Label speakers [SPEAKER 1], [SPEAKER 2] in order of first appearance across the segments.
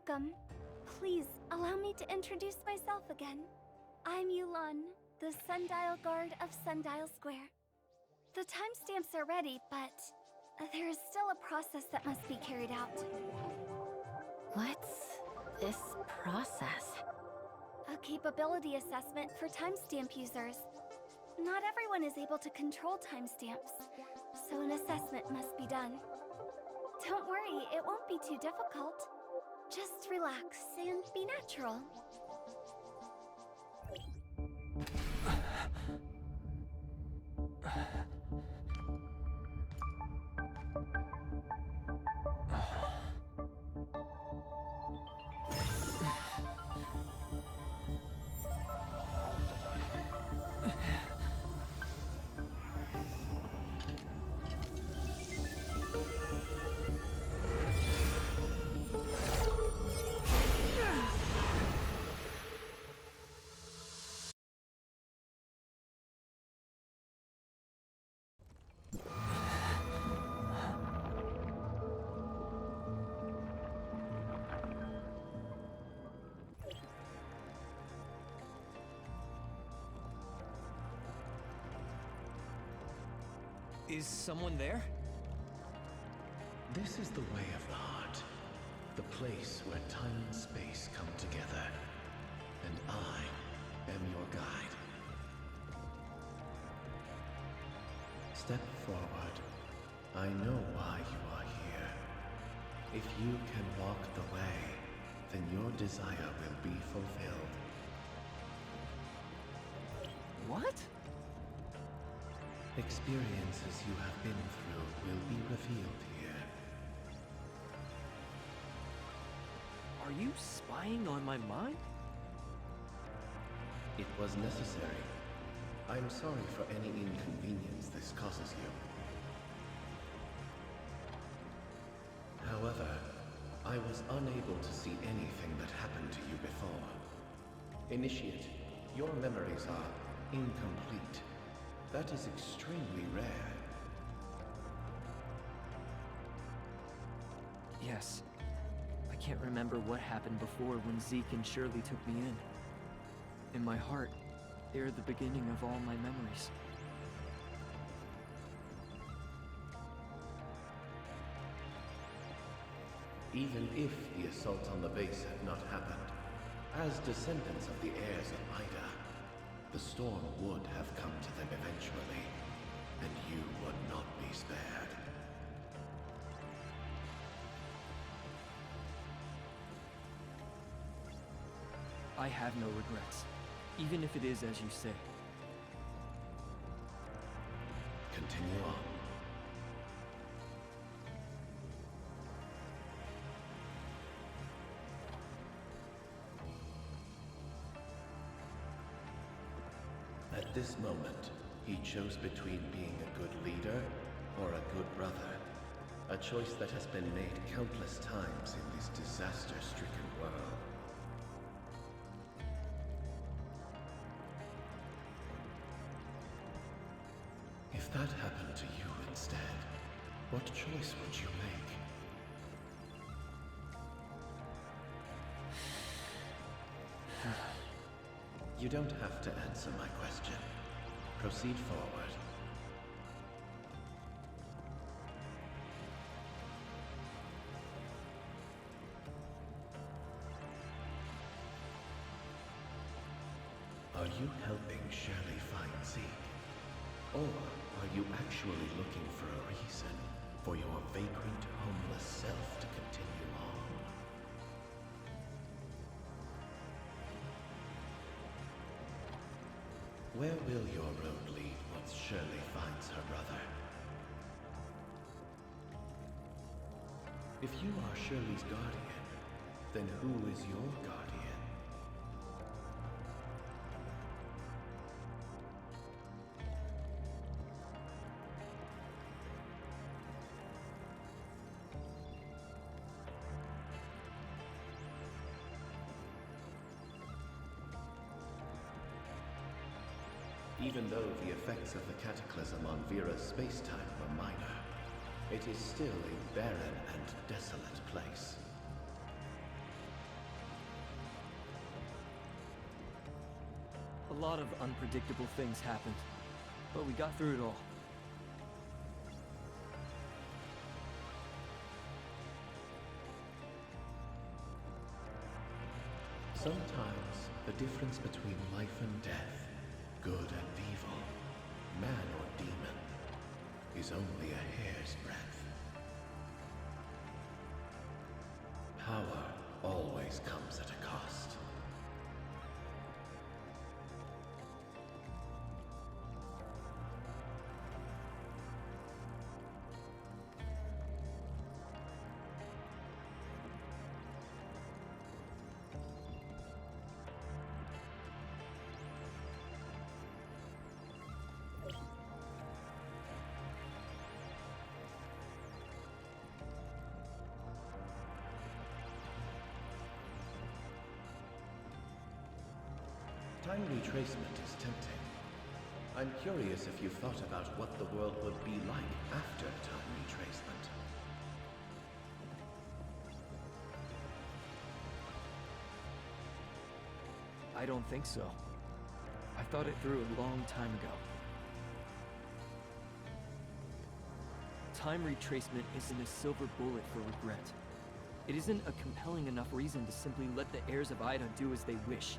[SPEAKER 1] welcome. Please, allow me to introduce myself again. I'm Yulon, the Sundial Guard of Sundial Square. The timestamps are ready, but there is still a process that must be carried out.
[SPEAKER 2] What's this process?
[SPEAKER 1] A capability assessment for timestamp users. Not everyone is able to control timestamps, so an assessment must be done. Don't worry, it won't be too difficult. Just relax and be natural.
[SPEAKER 3] Is someone there?
[SPEAKER 4] This is the way of the heart, the place where time and space come together, and I am your guide. Step forward. I know why you are here. If you can walk the way, then your desire will be fulfilled.
[SPEAKER 3] What?
[SPEAKER 4] Experiences you have been through will be revealed here.
[SPEAKER 3] Are you spying on my mind?
[SPEAKER 4] It was necessary. I'm sorry for any inconvenience this causes you. However, I was unable to see anything that happened to you before. Initiate, your memories are incomplete. That is extremely rare.
[SPEAKER 3] Yes. I can't remember what happened before when Zeke and Shirley took me in. In my heart, they're the beginning of all my memories.
[SPEAKER 4] Even if the assault on the base had not happened, as descendants of the heirs of Ida, the storm would have come to them eventually, and you would not be spared.
[SPEAKER 3] I have no regrets, even if it is as you say.
[SPEAKER 4] Continue on. At this moment, he chose between being a good leader or a good brother. A choice that has been made countless times in this disaster-stricken world. If that happened to you instead, what choice would you make? You don't have to answer my question. Proceed forward. Are you helping Shirley find Zeke? Or are you actually looking for a reason for your vagrant, homeless self to continue on? Where will your road lead once Shirley finds her brother? If you are Shirley's guardian, then who is your guardian? Even though the effects of the cataclysm on Vera's space-time were minor, it is still a barren and desolate place.
[SPEAKER 3] lot of unpredictable things happened, but we got through it all.
[SPEAKER 4] Sometimes the difference between life and death, good and evil, man or demon, is only a hair's breadth. Power always comes at a cost. Time retracement is tempting. I'm curious if you've thought about what the world would be like after time retracement.
[SPEAKER 3] I don't think so. I thought it through a long time ago. Time retracement isn't a silver bullet for regret. It isn't a compelling enough reason to simply let the heirs of Ida do as they wish.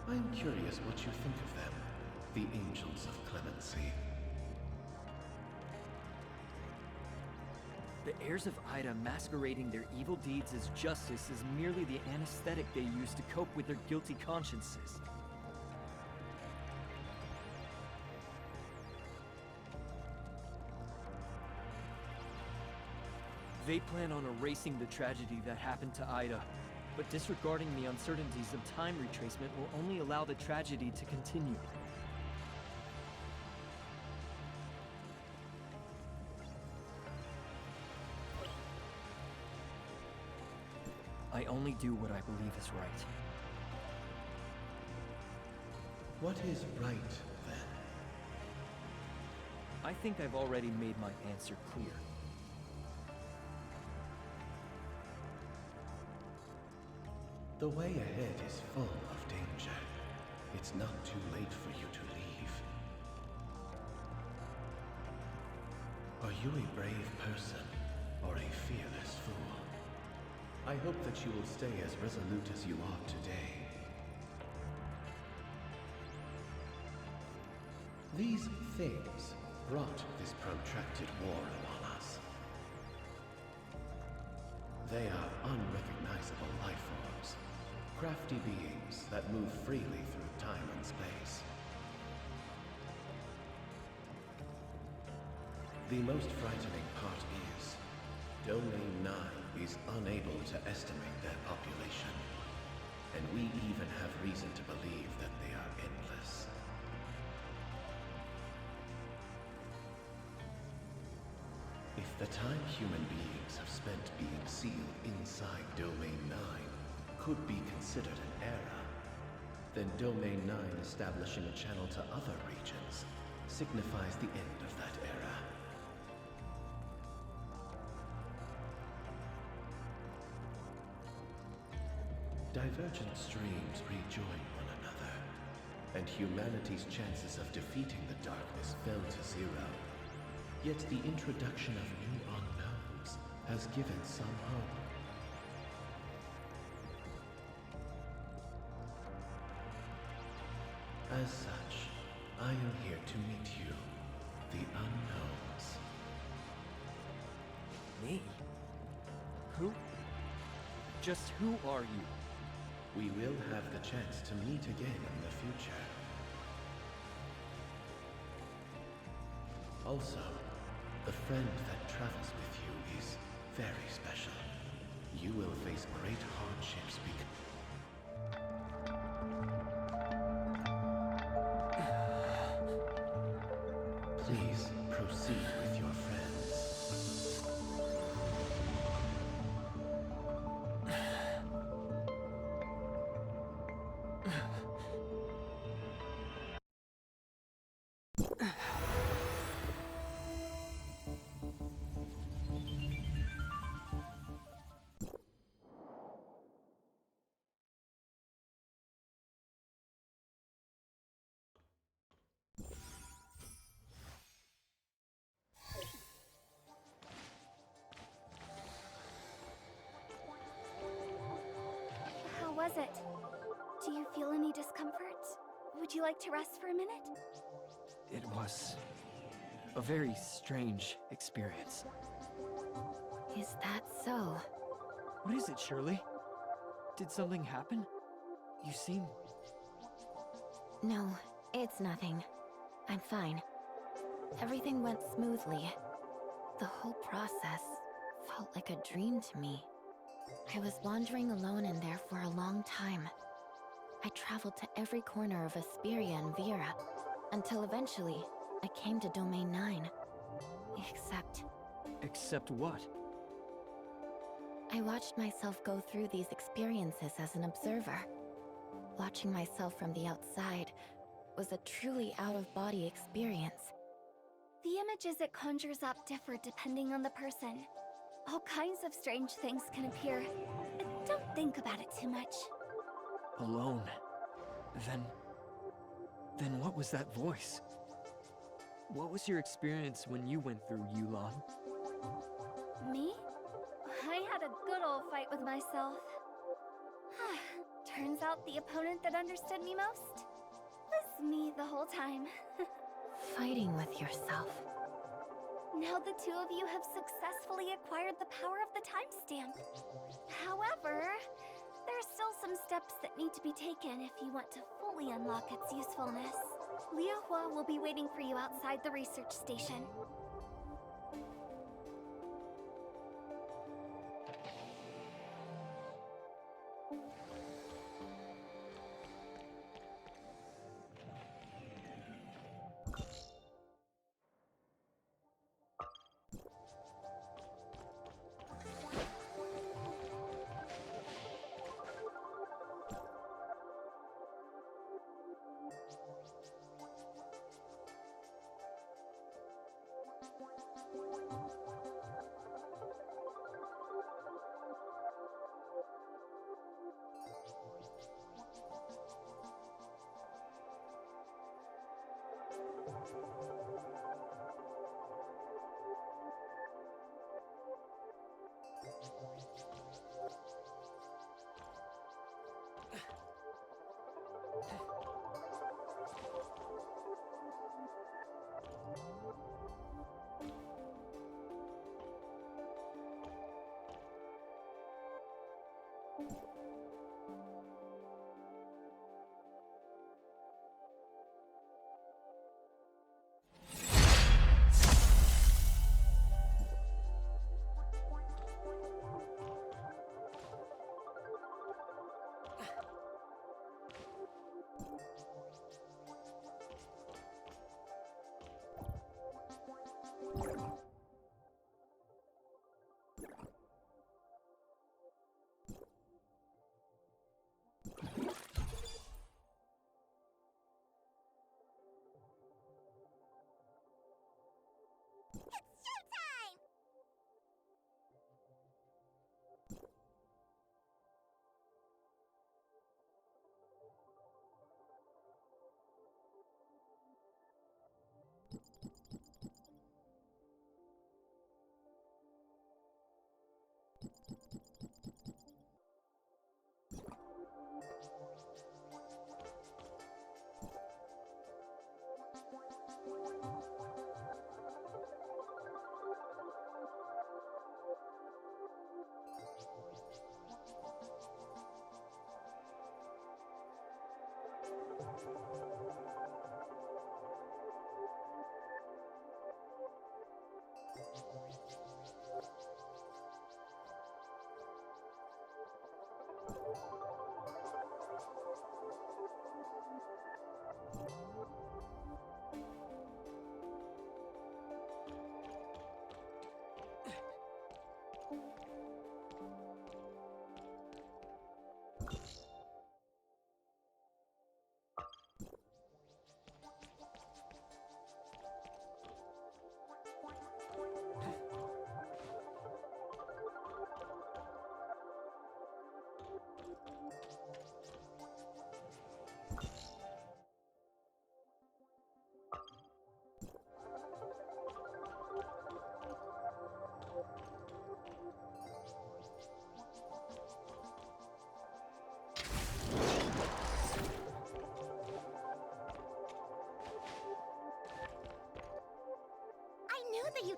[SPEAKER 4] I'm curious what you think of them, the Angels of Clemency.
[SPEAKER 3] The heirs of Ida masquerading their evil deeds as justice is merely the anesthetic they use to cope with their guilty consciences. They plan on erasing the tragedy that happened to Ida, but disregarding the uncertainties of time retracement will only allow the tragedy to continue. I only do what I believe is right.
[SPEAKER 4] What is right, then?
[SPEAKER 3] I think I've already made my answer clear.
[SPEAKER 4] The way ahead is full of danger. It's not too late for you to leave. Are you a brave person or a fearless fool? I hope that you will stay as resolute as you are today. These things brought this protracted war upon us. They are unrecognizable life forms, crafty beings that move freely through time and space. The most frightening part is, Domain 9 is unable to estimate their population, and we even have reason to believe that they are endless. If the time human beings have spent being sealed inside Domain 9 could be considered an era, then Domain 9 establishing a channel to other regions signifies the end of that era. Divergent streams rejoin one another, and humanity's chances of defeating the darkness fell to zero. Yet the introduction of new unknowns has given some hope. As such, I am here to meet you, the unknowns.
[SPEAKER 3] Me? Who? Just who are you?
[SPEAKER 4] We will have the chance to meet again in the future. Also, the friend that travels with you is very special. You will face great hardships because... Please proceed with your friends.
[SPEAKER 1] was it? Do you feel any discomfort? Would you like to rest for a minute?
[SPEAKER 3] It was a very strange experience.
[SPEAKER 2] Is that so?
[SPEAKER 3] What is it, Shirley? Did something happen? You seem...
[SPEAKER 2] No, it's nothing. I'm fine. Everything went smoothly. The whole process felt like a dream to me. I was wandering alone in there for a long time. I traveled to every corner of Asperia and Vera, until eventually I came to Domain 9. Except...
[SPEAKER 3] Except what?
[SPEAKER 2] I watched myself go through these experiences as an observer. Watching myself from the outside was a truly out-of-body experience.
[SPEAKER 1] The images it conjures up differ depending on the person. All kinds of strange things can appear. Don't think about it too much.
[SPEAKER 3] Alone. Then what was that voice? What was your experience when you went through Yulan?
[SPEAKER 1] Me? I had a good old fight with myself. Turns out the opponent that understood me most was me the whole time.
[SPEAKER 2] Fighting with yourself.
[SPEAKER 1] Now the two of you have successfully acquired the power of the timestamp. However, there are still some steps that need to be taken if you want to fully unlock its usefulness. Liu Hua will be waiting for you outside the research station.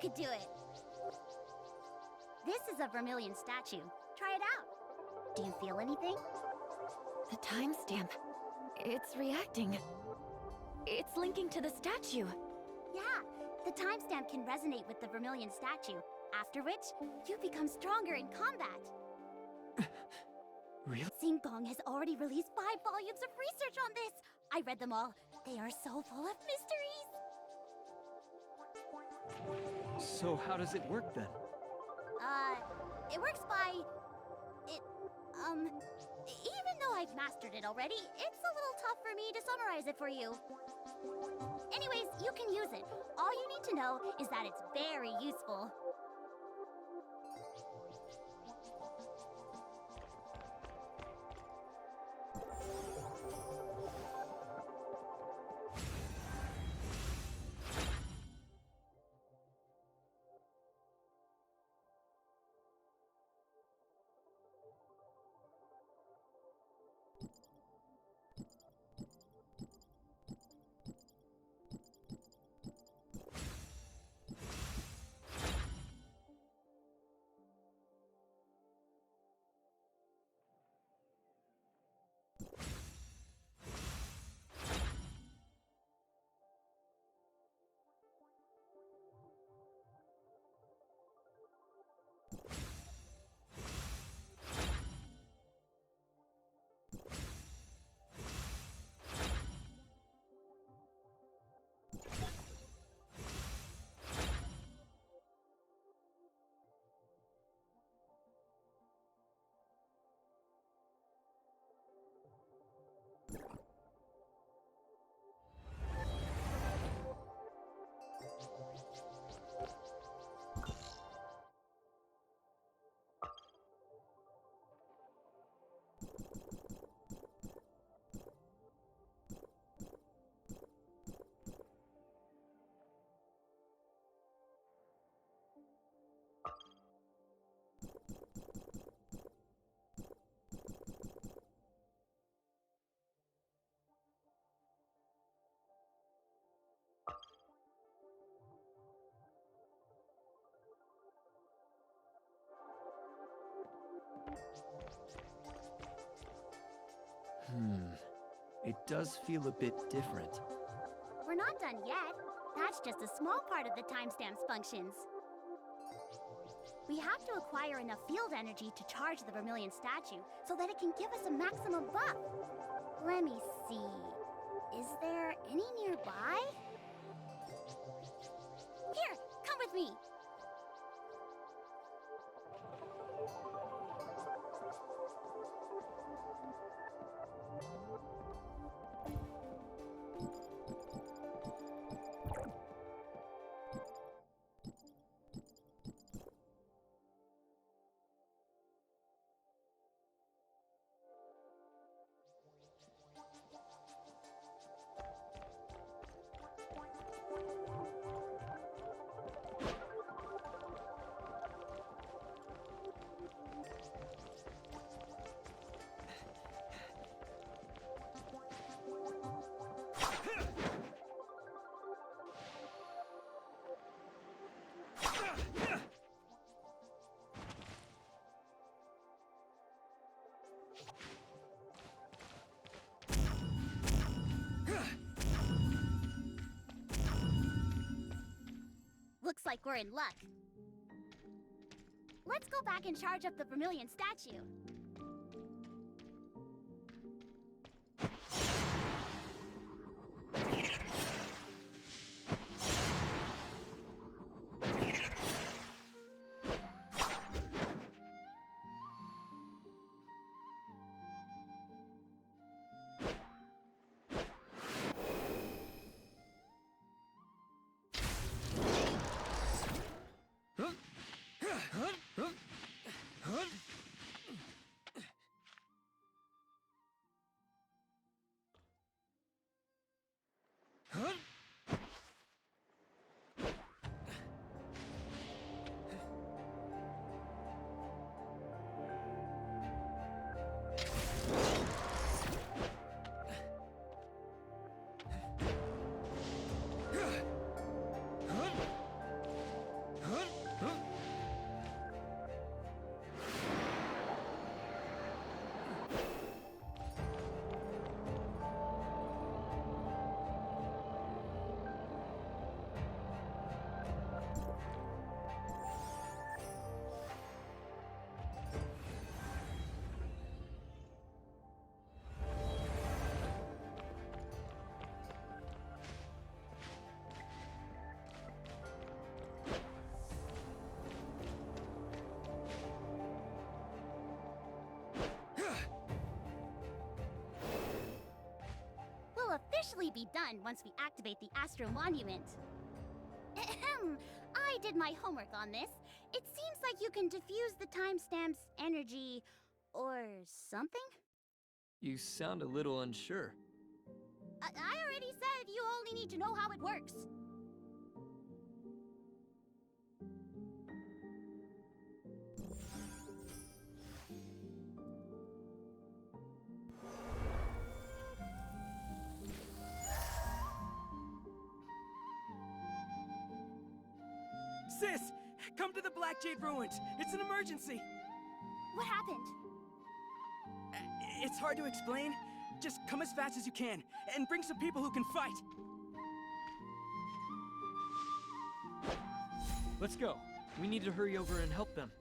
[SPEAKER 5] could do it. This is a vermilion statue. Try it out. Do you feel anything?
[SPEAKER 2] The timestamp. It's reacting. It's linking to the statue.
[SPEAKER 5] Yeah, the timestamp can resonate with the vermilion statue, after which you become stronger in combat.
[SPEAKER 3] Really?
[SPEAKER 5] Singkong has already released 5 volumes of research on this. I read them all. They are so full of mysteries.
[SPEAKER 3] So how does it work then?
[SPEAKER 5] It works by... Even though I've mastered it already, it's a little tough for me to summarize it for you. Anyways, you can use it. All you need to know is that it's very useful.
[SPEAKER 3] It does feel a bit different.
[SPEAKER 5] We're not done yet. That's just a small part of the timestamp's functions. We have to acquire enough field energy to charge the vermilion statue so that it can give us a maximum buff. Let me see. Is there any nearby? Here, come with me. Looks like we're in luck. Let's go back and charge up the vermilion statue. officially be done once we activate the Astro Monument. Ahem. I did my homework on this. It seems like you can diffuse the timestamp's energy or something?
[SPEAKER 3] You sound a little unsure.
[SPEAKER 5] I already said you only need to know how it works.
[SPEAKER 6] Sis! Come to the Black Jade Ruins! It's an emergency!
[SPEAKER 5] What happened?
[SPEAKER 6] It's hard to explain. Just come as fast as you can, and bring some people who can fight!
[SPEAKER 3] Let's go. We need to hurry over and help them.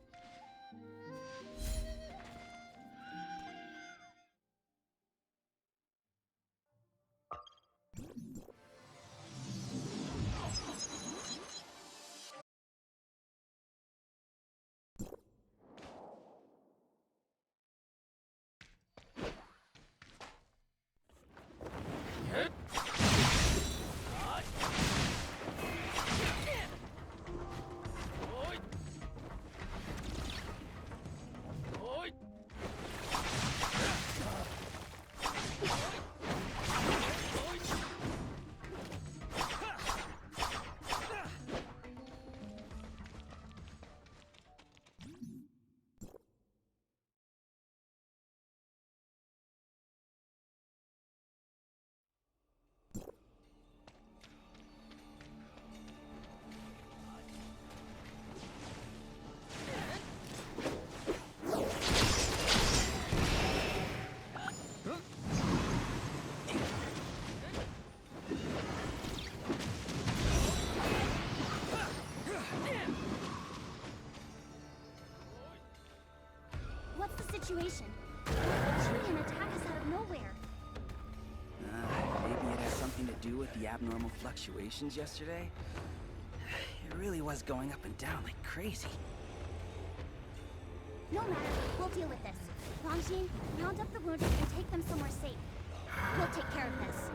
[SPEAKER 5] What's the situation? Julian attacked us out of nowhere.
[SPEAKER 7] Maybe it has something to do with the abnormal fluctuations yesterday? It really was going up and down like crazy.
[SPEAKER 5] No matter, we'll deal with this. Longines, round up the wounded and take them somewhere safe. We'll take care of this.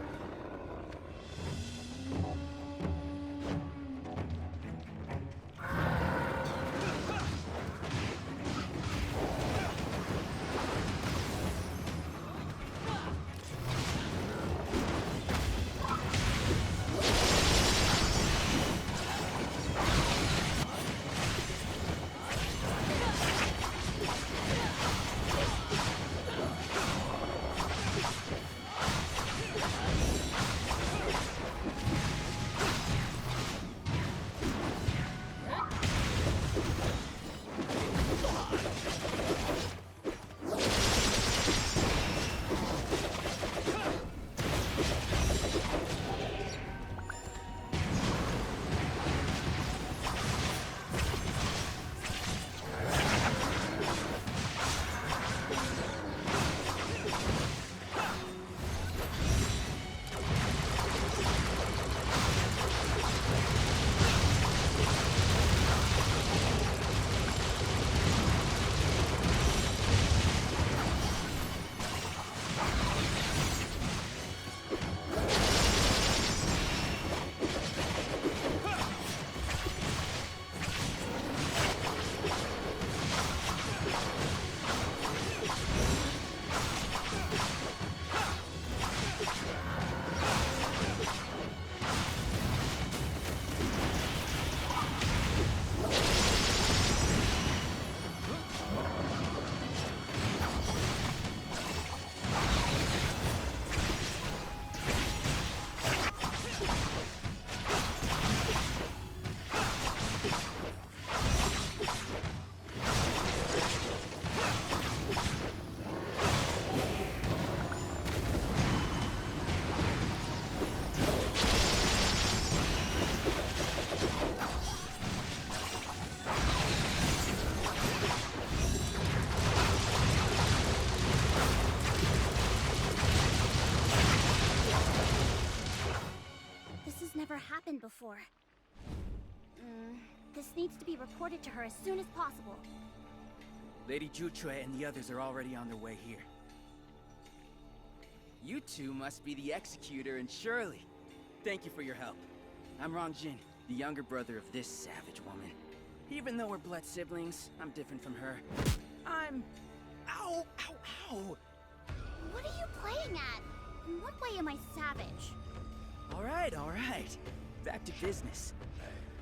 [SPEAKER 5] Never happened before. This needs to be reported to her as soon as possible.
[SPEAKER 7] Lady Jutre and the others are already on their way here. You two must be the Executor and Shirley. Thank you for your help. I'm Rongjin, the younger brother of this savage woman. Even though we're blood siblings, I'm different from her. Ow, ow, ow!
[SPEAKER 5] What are you playing at? In what way am I savage?
[SPEAKER 7] Alright. Back to business.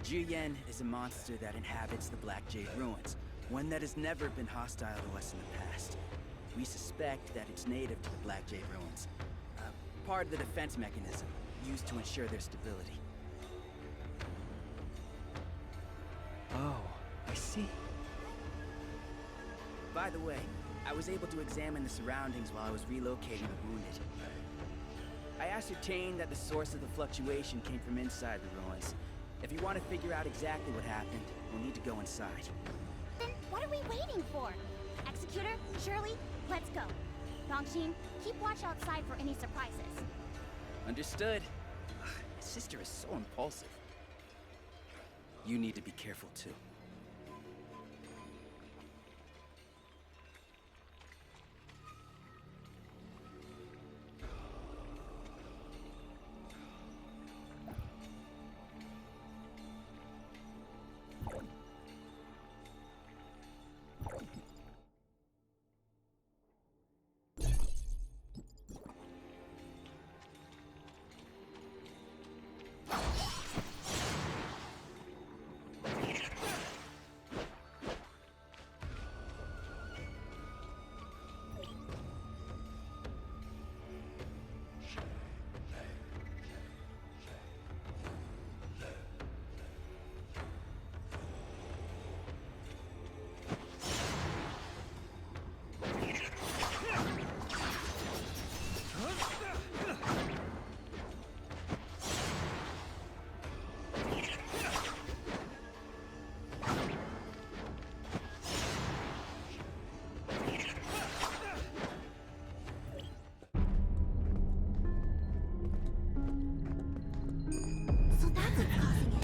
[SPEAKER 7] Juyen is a monster that inhabits the Black Jade Ruins, one that has never been hostile to us in the past. We suspect that it's native to the Black Jade Ruins, part of the defense mechanism used to ensure their stability.
[SPEAKER 3] Oh, I see.
[SPEAKER 7] By the way, I was able to examine the surroundings while I was relocating the wounded. I ascertained that the source of the fluctuation came from inside the ruins. If you want to figure out exactly what happened, we'll need to go inside.
[SPEAKER 5] Then what are we waiting for? Executor, Shirley, let's go. Rongjin, keep watch outside for any surprises.
[SPEAKER 7] Understood. My sister is so impulsive. You need to be careful too.
[SPEAKER 5] So that's what's causing it.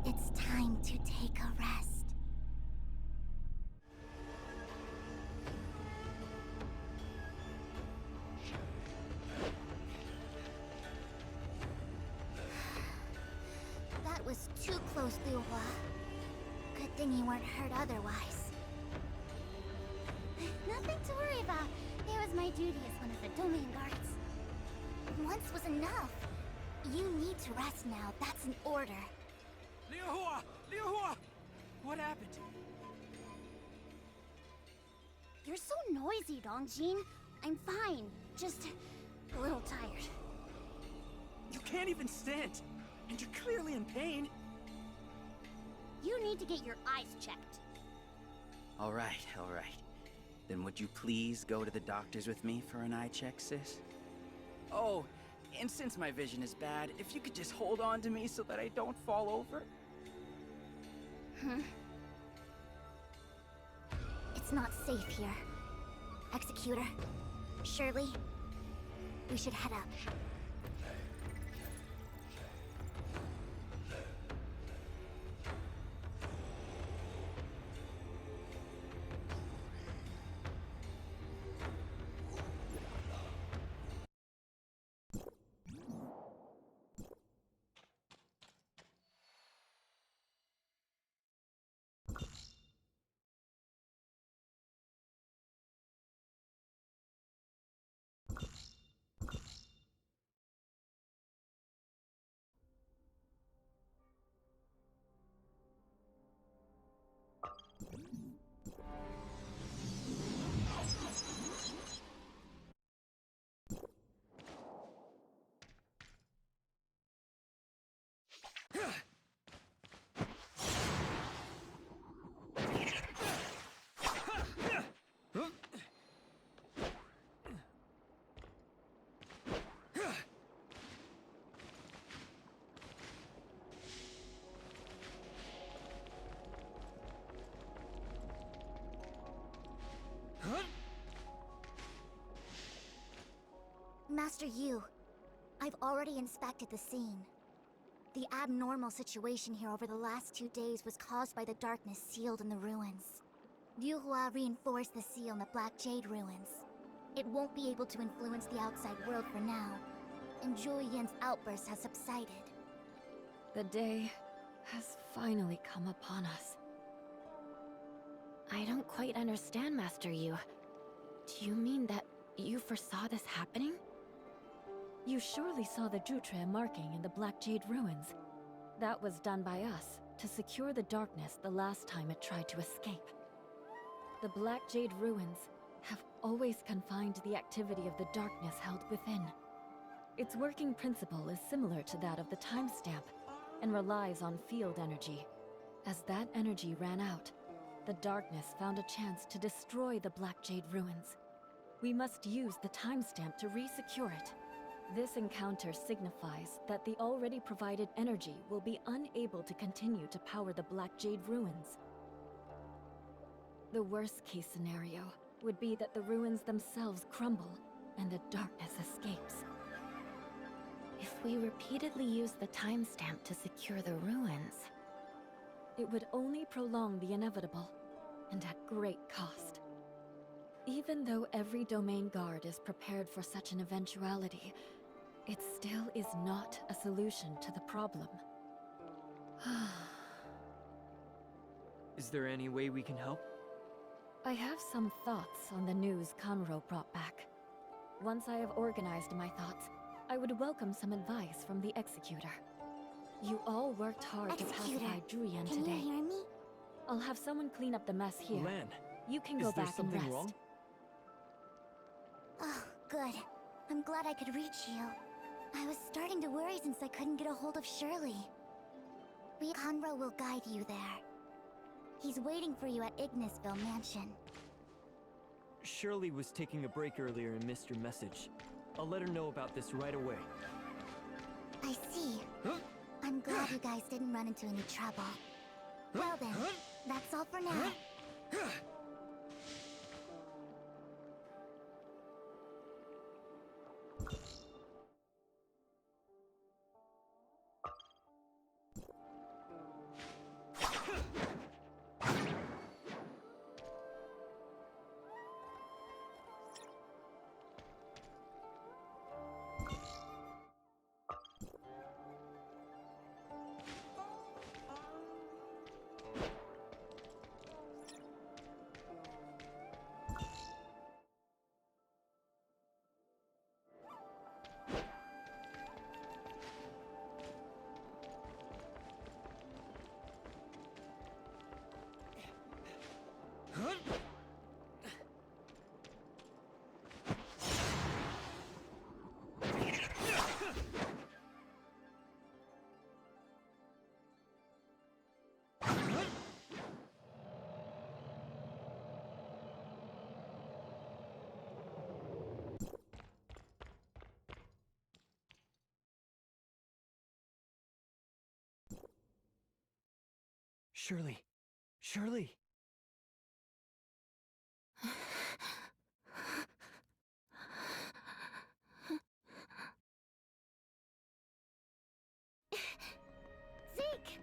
[SPEAKER 5] It's time to take a rest. That was too close, Liu Hua. Good thing you weren't hurt otherwise. Nothing to worry about. It was my duty as one of the domain guards. Once was enough. You need to rest now. That's an order.
[SPEAKER 6] Liu Hua! Liu Hua! What happened?
[SPEAKER 5] You're so noisy, Rongjin. I'm fine. Just a little tired.
[SPEAKER 6] You can't even stand, and you're clearly in pain.
[SPEAKER 5] You need to get your eyes checked.
[SPEAKER 7] Alright. Then would you please go to the doctors with me for an eye check, sis? Oh, and since my vision is bad, if you could just hold on to me so that I don't fall over.
[SPEAKER 5] It's not safe here. Executor, Shirley, we should head up. Master Yu, I've already inspected the scene. The abnormal situation here over the last 2 days was caused by the darkness sealed in the ruins. Liu Hua reinforced the seal in the Black Jade ruins. It won't be able to influence the outside world for now, and Zhou Yan's outburst has subsided.
[SPEAKER 2] The day has finally come upon us. I don't quite understand, Master Yu. Do you mean that you foresaw this happening?
[SPEAKER 8] You surely saw the Jutre marking in the Black Jade ruins. That was done by us to secure the darkness the last time it tried to escape. The Black Jade ruins have always confined the activity of the darkness held within. Its working principle is similar to that of the timestamp, and relies on field energy. As that energy ran out, the darkness found a chance to destroy the Black Jade ruins. We must use the timestamp to re-secure it. This encounter signifies that the already provided energy will be unable to continue to power the Black Jade ruins. The worst-case scenario would be that the ruins themselves crumble and the darkness escapes.
[SPEAKER 2] If we repeatedly use the timestamp to secure the ruins,
[SPEAKER 8] It would only prolong the inevitable, and at great cost. Even though every domain guard is prepared for such an eventuality, it still is not a solution to the problem.
[SPEAKER 3] Is there any way we can help?
[SPEAKER 8] I have some thoughts on the news Kanro brought back. Once I have organized my thoughts, I would welcome some advice from the Executor. You all worked hard to
[SPEAKER 5] Executor,
[SPEAKER 8] pacify Druyan
[SPEAKER 5] can
[SPEAKER 8] today.
[SPEAKER 5] you hear me?
[SPEAKER 8] I'll have someone clean up the mess here.
[SPEAKER 3] Lan,
[SPEAKER 8] You can
[SPEAKER 3] is
[SPEAKER 8] go
[SPEAKER 3] there
[SPEAKER 8] back and
[SPEAKER 3] something
[SPEAKER 8] rest.
[SPEAKER 3] wrong?
[SPEAKER 5] Oh, good. I'm glad I could reach you. I was starting to worry since I couldn't get a hold of Shirley. Conro will guide you there. He's waiting for you at Ignisville Mansion.
[SPEAKER 3] Shirley was taking a break earlier and missed your message. I'll let her know about this right away.
[SPEAKER 5] I see. I'm glad you guys didn't run into any trouble. Well then, that's all for now.
[SPEAKER 3] Shirley! Shirley!
[SPEAKER 5] Zeke!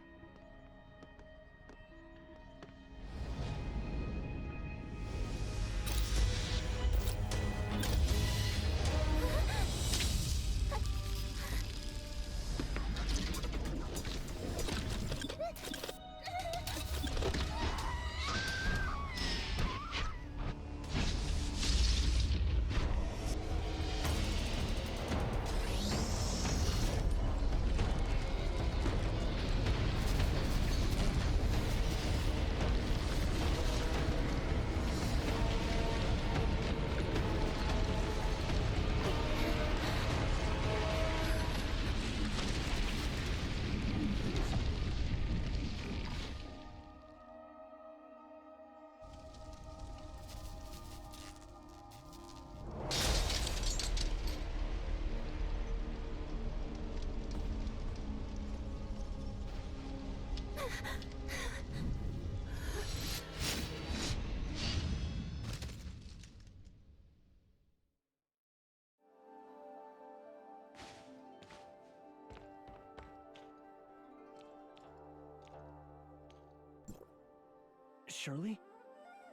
[SPEAKER 3] Shirley?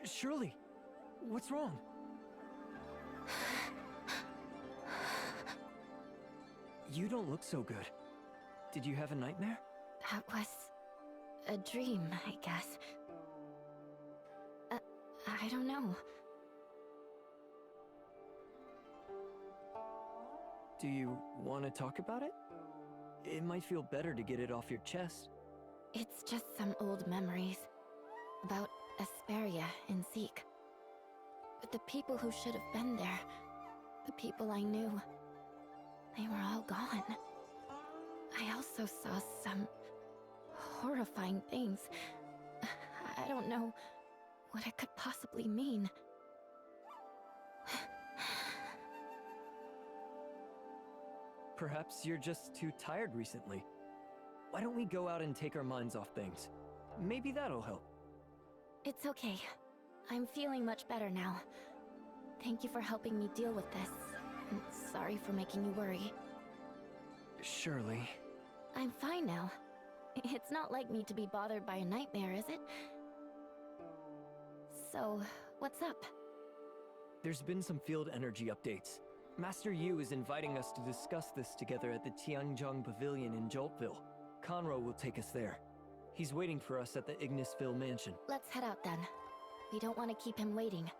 [SPEAKER 3] Shirley! What's wrong? You don't look so good. Did you have a nightmare?
[SPEAKER 2] That was a dream, I guess. I don't know.
[SPEAKER 3] Do you want to talk about it? It might feel better to get it off your chest.
[SPEAKER 2] It's just some old memories about Asperia and Zeke. But the people who should have been there, the people I knew, they were all gone. I also saw some horrifying things. I don't know what it could possibly mean.
[SPEAKER 3] Perhaps you're just too tired recently. Why don't we go out and take our minds off things? Maybe that'll help.
[SPEAKER 2] It's okay. I'm feeling much better now. Thank you for helping me deal with this. And sorry for making you worry.
[SPEAKER 3] Shirley.
[SPEAKER 2] I'm fine now. It's not like me to be bothered by a nightmare, is it? So, what's up?
[SPEAKER 3] There's been some field energy updates. Master Yu is inviting us to discuss this together at the Tianjong Pavilion in Joltville. Conroe will take us there. He's waiting for us at the Ignisville mansion.
[SPEAKER 2] Let's head out then. We don't want to keep him waiting.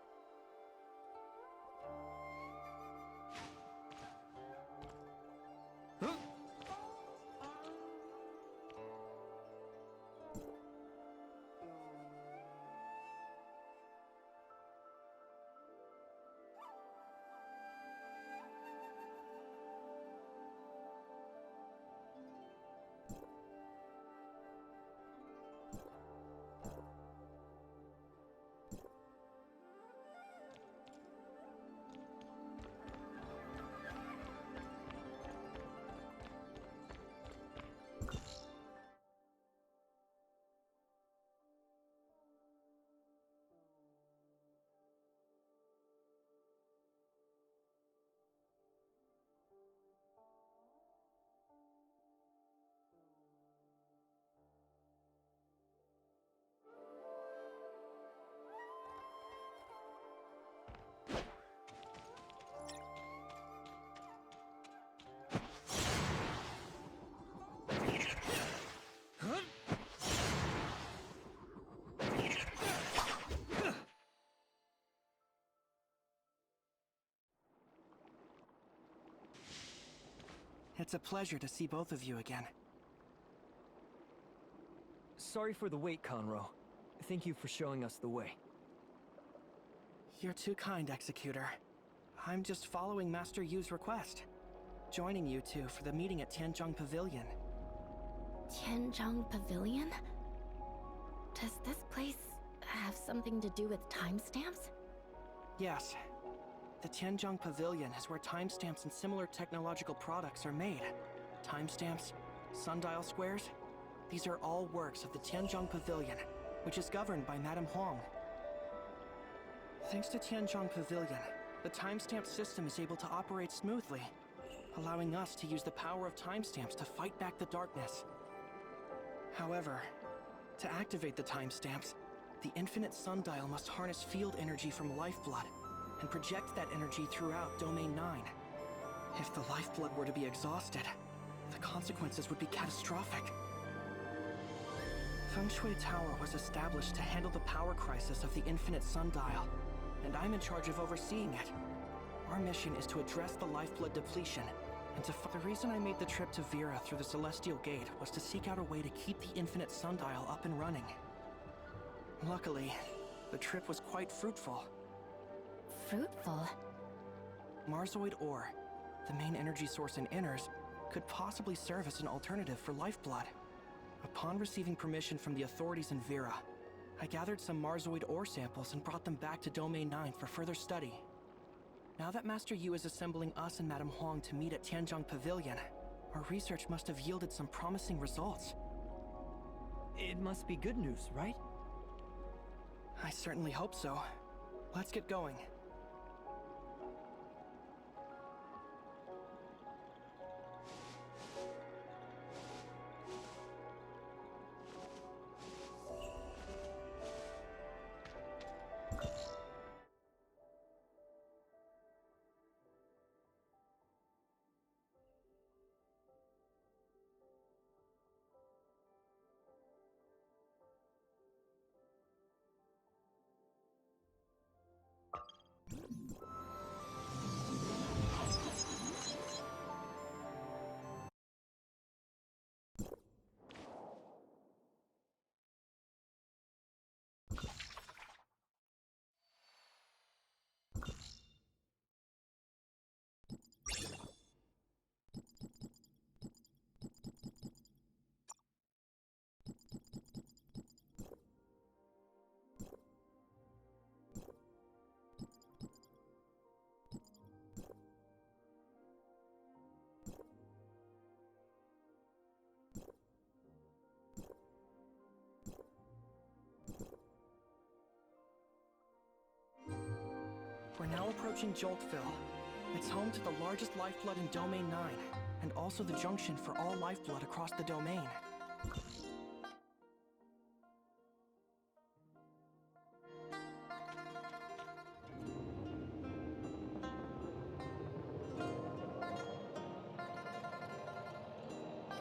[SPEAKER 3] Huh?
[SPEAKER 9] It's a pleasure to see both of you again.
[SPEAKER 3] Sorry for the wait, Conroe. Thank you for showing us the way.
[SPEAKER 9] You're too kind, Executor. I'm just following Master Yu's request. Joining you two for the meeting at Tianjong Pavilion.
[SPEAKER 2] Tianjong Pavilion? Does this place have something to do with timestamps?
[SPEAKER 9] Yes. The Tianjong Pavilion is where timestamps and similar technological products are made. Timestamps, sundial squares, these are all works of the Tianjong Pavilion, which is governed by Madame Huang. Thanks to Tianjong Pavilion, the timestamp system is able to operate smoothly, allowing us to use the power of timestamps to fight back the darkness. However, to activate the timestamps, the infinite sundial must harness field energy from lifeblood and project that energy throughout Domain 9. If the lifeblood were to be exhausted, the consequences would be catastrophic. Feng Shui Tower was established to handle the power crisis of the infinite sundial, and I'm in charge of overseeing it. Our mission is to address the lifeblood depletion, and the reason I made the trip to Vera through the Celestial Gate was to seek out a way to keep the infinite sundial up and running. Luckily, the trip was quite fruitful.
[SPEAKER 2] Fruitful?
[SPEAKER 9] Marzoid ore, the main energy source in Inners, could possibly serve as an alternative for lifeblood. Upon receiving permission from the authorities in Vera, I gathered some Marzoid ore samples and brought them back to Domain 9 for further study. Now that Master Yu is assembling us and Madame Huang to meet at Tianjong Pavilion, our research must have yielded some promising results.
[SPEAKER 3] It must be good news, right?
[SPEAKER 9] I certainly hope so. Let's get going. We're now approaching Joltville. It's home to the largest lifeblood in Domain 9, and also the junction for all lifeblood across the domain.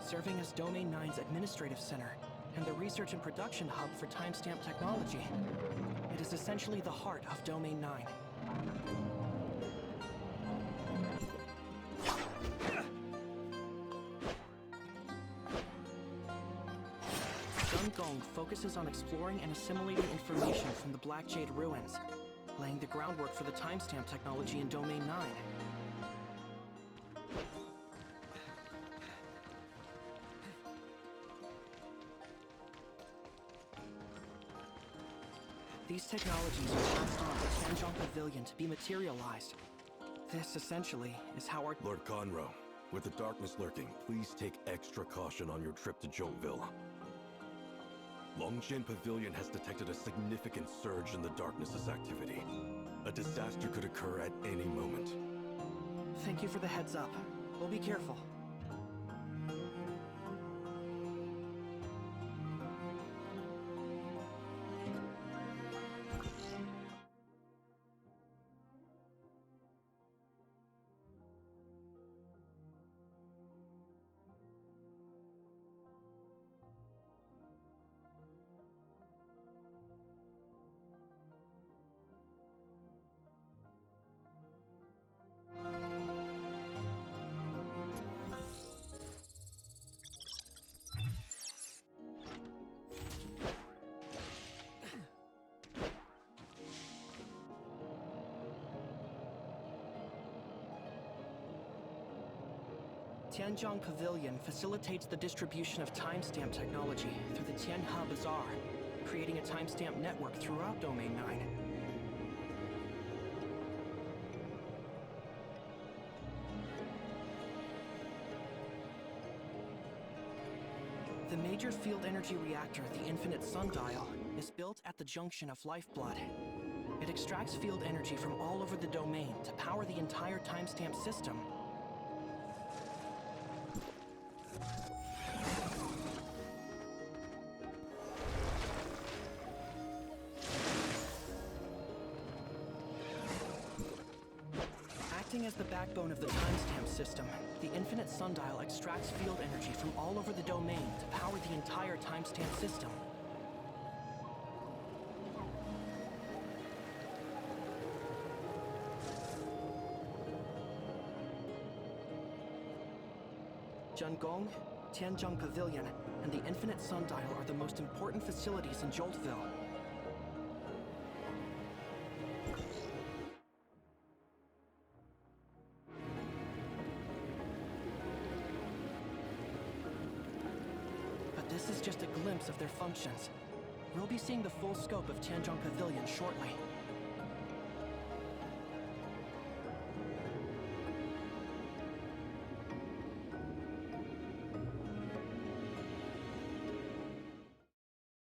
[SPEAKER 9] Serving as Domain 9's administrative center and the research and production hub for timestamp technology. It is essentially the heart of Domain 9. Gong focuses on exploring and assimilating information from the Black Jade ruins, laying the groundwork for the timestamp technology in Domain 9. These technologies are passed on to Tianzhong Pavilion to be materialized. This, essentially, is how our—
[SPEAKER 10] Lord Conroe, with the darkness lurking, please take extra caution on your trip to Joltville. Longshan Pavilion has detected a significant surge in the darkness's activity. A disaster could occur at any moment.
[SPEAKER 9] Thank you for the heads up. We'll be careful. Tianzhong Pavilion facilitates the distribution of timestamp technology through the Tianhe Bazaar, creating a timestamp network throughout Domain 9. The major field energy reactor, the Infinite Sundial, is built at the junction of Lifeblood. It extracts field energy from all over the domain to power the entire timestamp system. Acting as the backbone of the timestamp system, the Infinite Sundial extracts field energy from all over the domain to power the entire timestamp system. Zhengong, Tianzhong Pavilion, and the Infinite Sundial are the most important facilities in Joltville. This is just a glimpse of their functions. We'll be seeing the full scope of Tianzhong Pavilion shortly.